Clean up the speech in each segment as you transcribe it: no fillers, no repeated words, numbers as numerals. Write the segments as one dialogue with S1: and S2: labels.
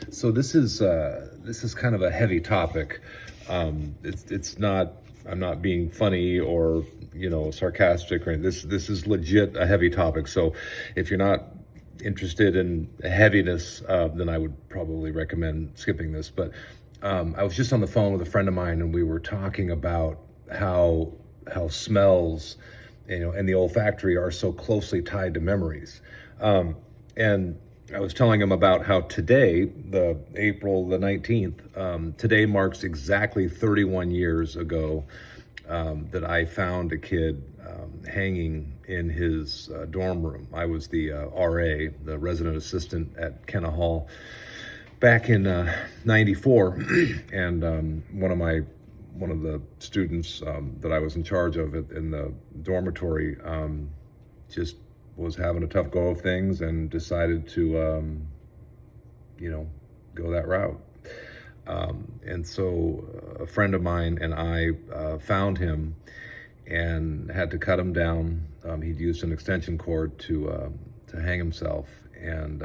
S1: So this is kind of a heavy topic. It's not. I'm not being funny or sarcastic or anything. This is legit a heavy topic. So if you're not interested in heaviness, then I would probably recommend skipping this. But I was just on the phone with a friend of mine, and we were talking about how smells, and the olfactory are so closely tied to memories. And I was telling him about how today, the April the 19th, today marks exactly 31 years ago that I found a kid hanging in his dorm room. I was the RA, the resident assistant at Kenna Hall back in '94, and one of the students that I was in charge of in the dormitory just was having a tough go of things and decided to, go that route. And so a friend of mine and I found him and had to cut him down. He'd used an extension cord to hang himself, and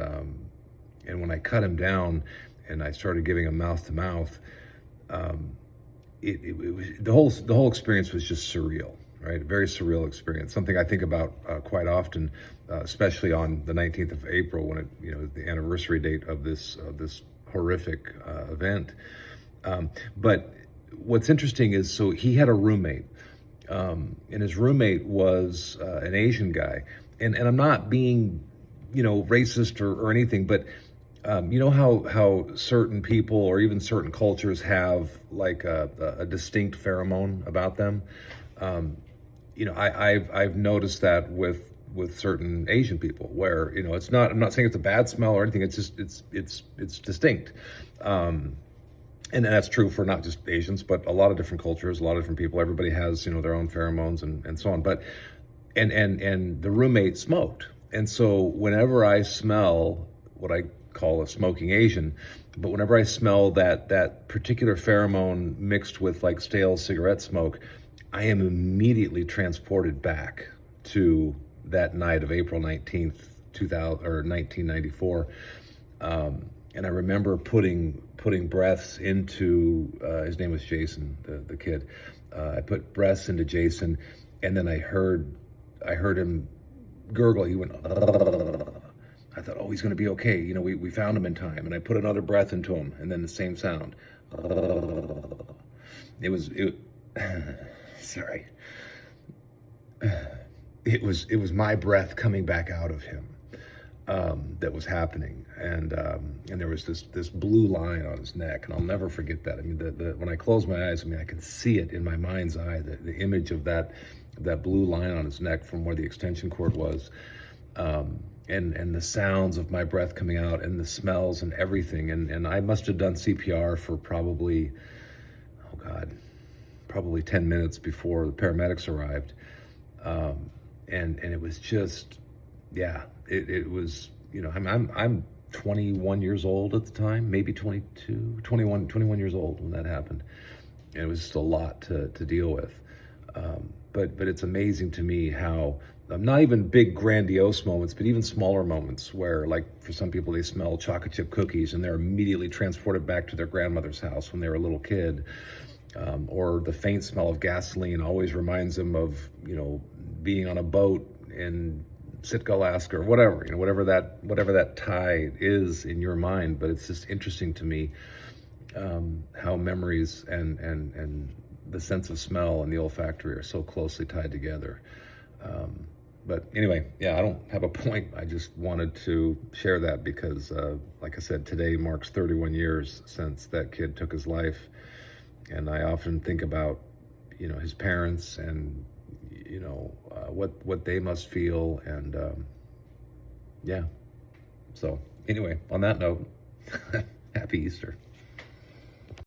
S1: when I cut him down and I started giving him mouth to mouth, it was the whole experience was just surreal. Right, a very surreal experience. Something I think about quite often, especially on the 19th of April, when the anniversary date of this horrific event. But what's interesting is, so he had a roommate, and his roommate was an Asian guy, and I'm not being, racist or anything, but you know how certain people or even certain cultures have like a distinct pheromone about them. I've noticed that with certain Asian people, where it's not. I'm not saying it's a bad smell or anything. It's just it's distinct, and that's true for not just Asians, but a lot of different cultures, a lot of different people. Everybody has their own pheromones and so on. But and the roommate smoked, and so whenever I smell what I call a smoking Asian, but whenever I smell that particular pheromone mixed with like stale cigarette smoke, I am immediately transported back to that night of April 19th, 2000 or 1994. And I remember putting breaths into, his name was Jason, the kid. I put breaths into Jason, and then I heard him gurgle. He went, I thought, oh, he's going to be okay. We found him in time. And I put another breath into him, and then the same sound. Sorry. It was my breath coming back out of him that was happening, and there was this blue line on his neck, and I'll never forget that. I mean, when I close my eyes, I can see it in my mind's eye, the image of that blue line on his neck from where the extension cord was, and the sounds of my breath coming out, and the smells and everything, and I must have done CPR for probably, oh God, probably 10 minutes before the paramedics arrived. And it was just, yeah, it was, I'm 21 years old at the time, maybe 21 years old when that happened. And it was just a lot to deal with. But it's amazing to me how, not even big grandiose moments, but even smaller moments where, like, for some people, they smell chocolate chip cookies and they're immediately transported back to their grandmother's house when they were a little kid. Or the faint smell of gasoline always reminds them of, being on a boat in Sitka, Alaska, or whatever, whatever that tie is in your mind. But it's just interesting to me how memories and the sense of smell and the olfactory are so closely tied together. But anyway, yeah, I don't have a point. I just wanted to share that because, like I said, today marks 31 years since that kid took his life. And I often think about, his parents and, what they must feel. And, yeah. So anyway, on that note, happy Easter.